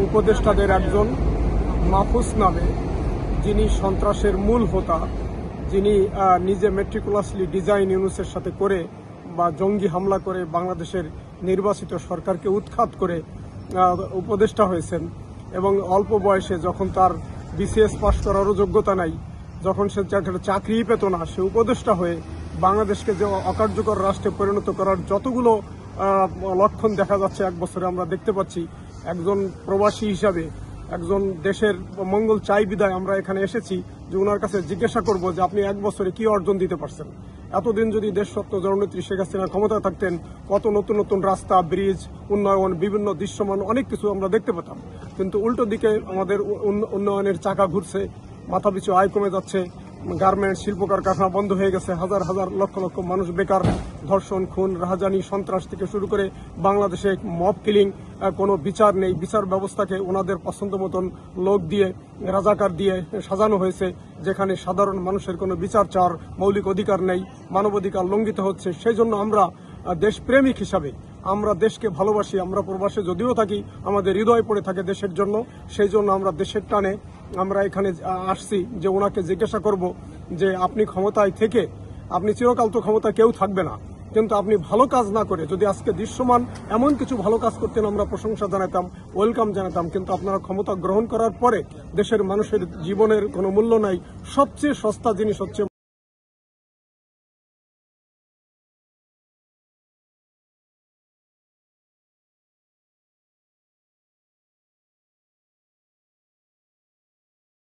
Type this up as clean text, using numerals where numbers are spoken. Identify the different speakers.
Speaker 1: উপদেষ্টাদের একজন মাহফুজ নামে, যিনি সন্ত্রাসের মূল হোতা, যিনি নিজে মেট্রিকুলাসলি ডিজাইন ইউনুসের সাথে করে বা জঙ্গি হামলা করে বাংলাদেশের নির্বাচিত সরকারকে উৎখাত করে উপদেষ্টা হয়েছেন এবং অল্প বয়সে যখন তার বিসিএস পাস করারও যোগ্যতা নাই, যখন সে চাকরিই পেত না, সে উপদেষ্টা হয়ে বাংলাদেশকে যে অকার্যকর রাষ্ট্রে পরিণত করার যতগুলো লক্ষণ দেখা যাচ্ছে এক বছরে আমরা দেখতে পাচ্ছি। একজন প্রবাসী হিসাবে, একজন দেশের মঙ্গল চাই বিদায় আমরা এখানে এসেছি যে ওনার কাছে জিজ্ঞাসা করব যে আপনি এক বছরে কি অর্জন দিতে পারছেন। এতদিন যদি দেশরত্ন জননেত্রী শেখ হাসিনা ক্ষমতায় থাকতেন, কত নতুন নতুন রাস্তা, ব্রিজ, উন্নয়ন, বিভিন্ন দৃশ্যমান অনেক কিছু আমরা দেখতে পেতাম। কিন্তু উল্টো দিকে আমাদের উন্নয়নের চাকা ঘুরছে, মাথাপিছু আয় কমে যাচ্ছে, গার্মেন্টস, শিল্প কারখানা বন্ধ হয়ে গেছে, হাজার হাজার লক্ষ লক্ষ মানুষ বেকার, ধর্ষণ, খুন, রাহাজানি, সন্ত্রাস থেকে শুরু করে বাংলাদেশে মব কিলিং, কোনো বিচার নেই। বিচার ব্যবস্থাকে ওনাদের পছন্দ মতন লোক দিয়ে, রাজাকার দিয়ে সাজানো হয়েছে, যেখানে সাধারণ মানুষের কোনো বিচার চাওয়ার মৌলিক অধিকার নেই, মানবাধিকার লঙ্ঘিত হচ্ছে। সেই জন্য আমরা দেশপ্রেমিক হিসাবে আমরা দেশকে ভালোবাসি। আমরা প্রবাসে যদিও থাকি, আমাদের হৃদয় পড়ে থাকে দেশের জন্য। সেই জন্য আমরা দেশের টানে আমরা এখানে আসছি যে ওনাকে জিজ্ঞাসা করব যে আপনি ক্ষমতায় থেকে, আপনি চিরকাল তো ক্ষমতায় কেউ থাকবে না, কিন্তু আপনি ভালো কাজ না করে যদি আজকে দৃশ্যমান এমন কিছু ভালো কাজ করতেন, আমরা প্রশংসা জানাতাম, ওয়েলকাম জানাতাম। কিন্তু আপনারা ক্ষমতা গ্রহণ করার পরে দেশের মানুষের জীবনের কোনো মূল্য নাই। সবচেয়ে সস্তা জিনিস হচ্ছে